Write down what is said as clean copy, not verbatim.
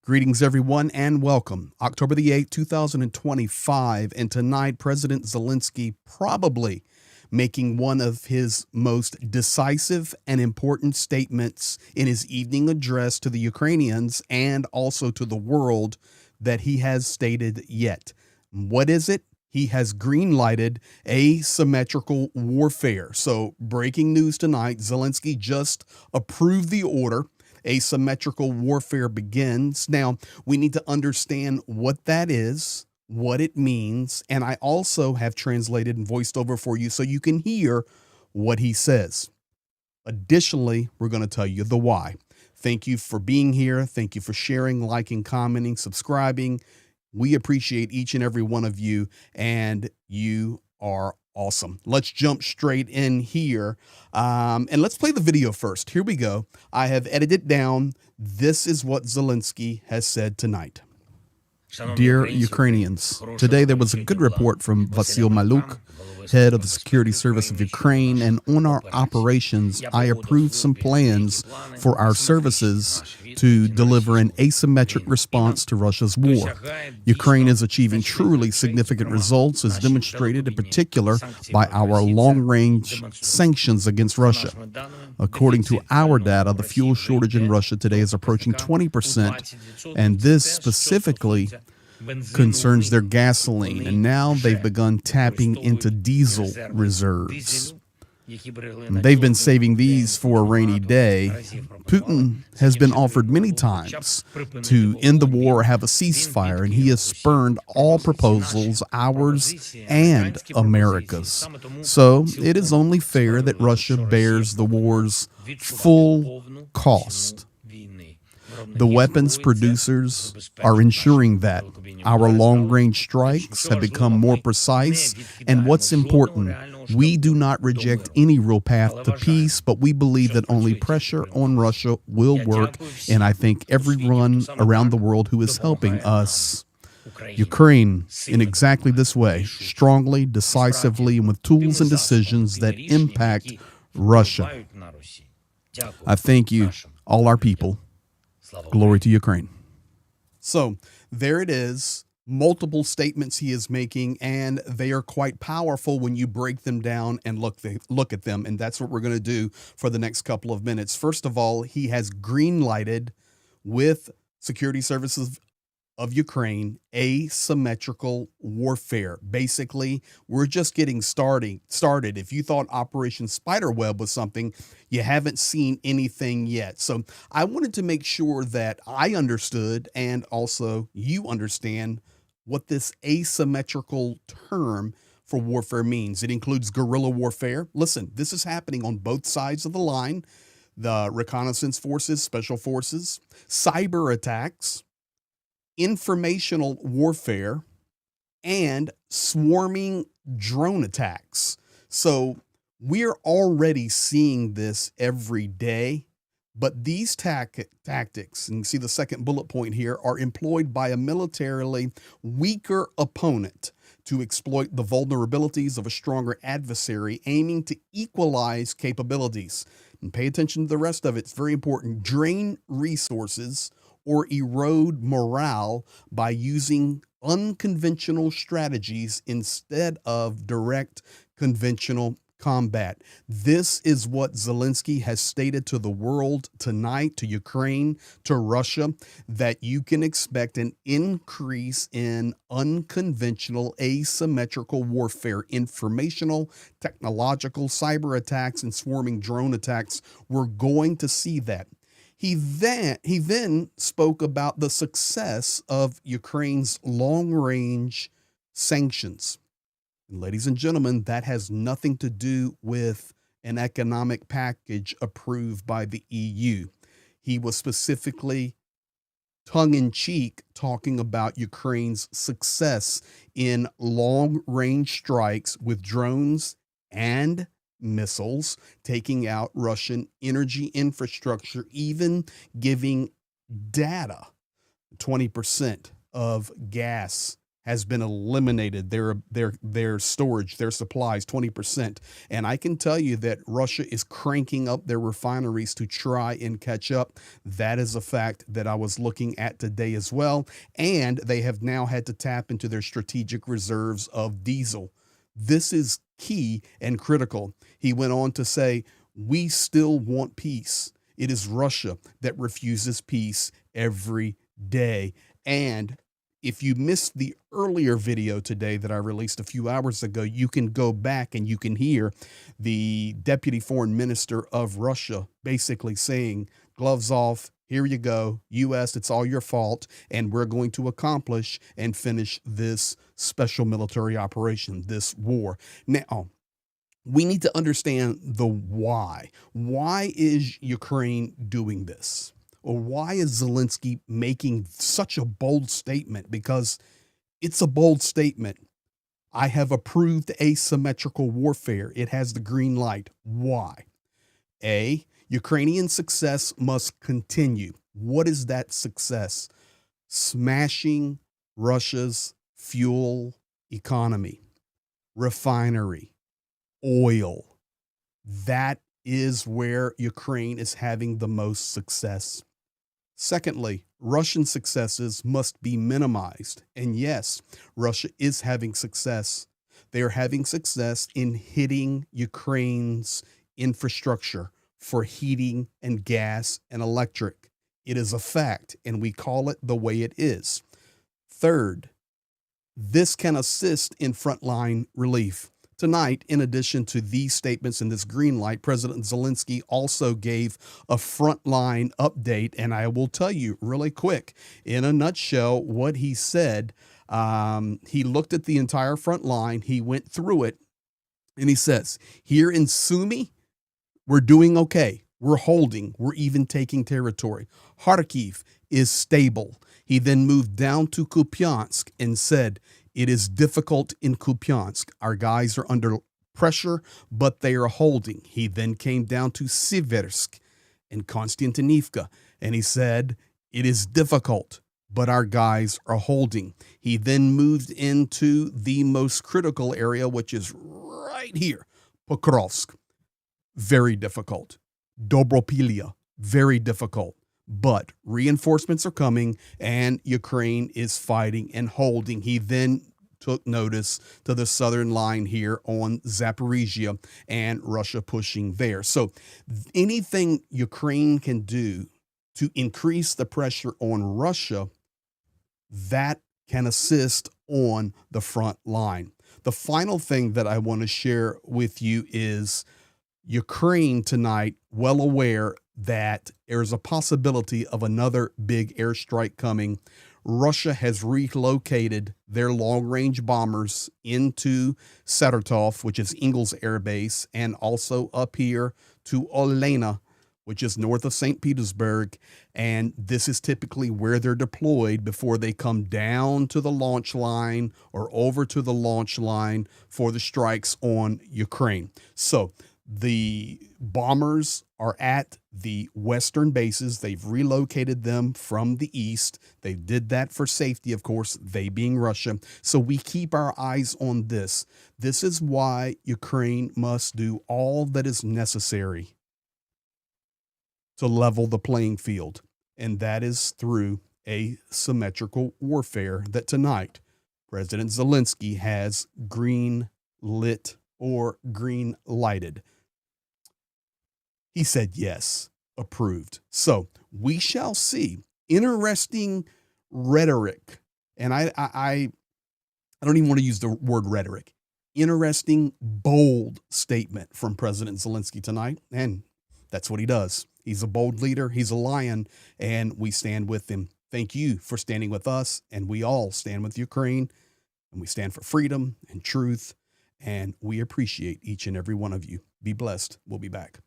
Greetings, everyone, and welcome. October the 8th, 2025, and tonight, President Zelenskyy probably making one of his most decisive and important statements in his evening address to the Ukrainians and also to the world that he has stated yet. What is it? He has green-lighted asymmetrical warfare. So, breaking news tonight, Zelenskyy just approved the order. Asymmetrical warfare begins. Now, we need to understand what that is, what it means, and I also have translated and voiced over for you so you can hear what he says. Additionally, we're going to tell you the why. Thank you for being here. Thank you for sharing, liking, commenting, subscribing. We appreciate each and every one of you, and you are awesome. Let's jump straight in here. And let's play the video first. Here we go. I have edited down. This is what Zelenskyy has said tonight. Dear Ukrainians, today there was a good report from Vasyl Maluk, head of the Security Service of Ukraine, and on our operations, I approved some plans for our services to deliver an asymmetric response to Russia's war. Ukraine is achieving truly significant results, as demonstrated in particular by our long-range sanctions against Russia. According to our data, the fuel shortage in Russia today is approaching 20%, and this specifically concerns their gasoline, and now they've begun tapping into diesel reserves. They've been saving these for a rainy day. Putin has been offered many times to end the war or have a ceasefire, and he has spurned all proposals, ours and America's. So it is only fair that Russia bears the war's full cost. The weapons producers are ensuring that our long-range strikes have become more precise, and what's important, we do not reject any real path to peace, but we believe that only pressure on Russia will work, and I thank everyone around the world who is helping us. Ukraine, in exactly this way, strongly, decisively, and with tools and decisions that impact Russia. I thank you, all our people. Glory to Ukraine. So there it is. Multiple statements he is making, and they are quite powerful when you break them down and look at them. And that's what we're going to do for the next couple of minutes. First of all, he has green-lighted with Security Services of Ukraine asymmetrical warfare. Basically, we're just getting started. If you thought Operation Spiderweb was something, you haven't seen anything yet. So I wanted to make sure that I understood and also you understand what this asymmetrical term for warfare means. It includes guerrilla warfare. Listen, this is happening on both sides of the line. The reconnaissance forces, special forces, cyber attacks, informational warfare, and swarming drone attacks. So we're already seeing this every day, but these tactics, and you see the second bullet point here, are employed by a militarily weaker opponent to exploit the vulnerabilities of a stronger adversary, aiming to equalize capabilities. And pay attention to the rest of it. It's very important. Drain resources or erode morale by using unconventional strategies instead of direct conventional combat. This is what Zelenskyy has stated to the world tonight, to Ukraine, to Russia, that you can expect an increase in unconventional asymmetrical warfare, informational, technological, cyber attacks, and swarming drone attacks. We're going to see that. He then spoke about the success of Ukraine's long-range sanctions. And ladies and gentlemen, that has nothing to do with an economic package approved by the EU. He was specifically tongue-in-cheek talking about Ukraine's success in long-range strikes with drones and missiles, taking out Russian energy infrastructure, even giving data. 20% of gas has been eliminated, their storage, their supplies 20%. And I can tell you that Russia is cranking up their refineries to try and catch up. That is a fact that I was looking at today as well. And they have now had to tap into their strategic reserves of diesel. This is key and critical. He went on to say, we still want peace. It is Russia that refuses peace every day. And if you missed the earlier video today that I released a few hours ago, you can go back and you can hear the deputy foreign minister of Russia basically saying, gloves off, here you go, U.S., it's all your fault, and we're going to accomplish and finish this special military operation, this war. Now, we need to understand the why. Why is Ukraine doing this? Or why is Zelenskyy making such a bold statement? Because it's a bold statement. I have approved asymmetrical warfare. It has the green light. Why? A, Ukrainian success must continue. What is that success? Smashing Russia's fuel economy, refinery, oil. That is where Ukraine is having the most success. Secondly, Russian successes must be minimized. And yes, Russia is having success. They are having success in hitting Ukraine's infrastructure for heating and gas and electric. It is a fact, and we call it the way it is. Third, this can assist in frontline relief. Tonight, in addition to these statements and this green light, President Zelenskyy also gave a frontline update, and I will tell you really quick, in a nutshell, what he said. He looked at the entire front line, he went through it, and he says, here in Sumy, we're doing okay. We're holding. We're even taking territory. Kharkiv is stable. He then moved down to Kupiansk and said, it is difficult in Kupiansk. Our guys are under pressure, but they are holding. He then came down to Siversk and Konstantinivka, and he said, it is difficult, but our guys are holding. He then moved into the most critical area, which is right here, Pokrovsk. Very difficult. Dobropilia, very difficult. But reinforcements are coming, and Ukraine is fighting and holding. He then took notice to the southern line here on Zaporizhia and Russia pushing there. So anything Ukraine can do to increase the pressure on Russia, that can assist on the front line. The final thing that I want to share with you is Ukraine tonight, well aware that there's a possibility of another big airstrike coming. Russia has relocated their long-range bombers into Saratov, which is Ingalls Air Base, and also up here to Olena, which is north of St. Petersburg. And this is typically where they're deployed before they come down to the launch line or over to the launch line for the strikes on Ukraine. So the bombers are at the western bases. They've relocated them from the east. They did that for safety, of course, they being Russia. So we keep our eyes on this. This is why Ukraine must do all that is necessary to level the playing field. And that is through asymmetrical warfare that tonight President Zelenskyy has green lit or green lighted. He said, yes, approved. So we shall see. Interesting rhetoric. And I don't even want to use the word rhetoric. Interesting, bold statement from President Zelenskyy tonight. And that's what he does. He's a bold leader. He's a lion, and we stand with him. Thank you for standing with us. And we all stand with Ukraine, and we stand for freedom and truth. And we appreciate each and every one of you. Be blessed. We'll be back.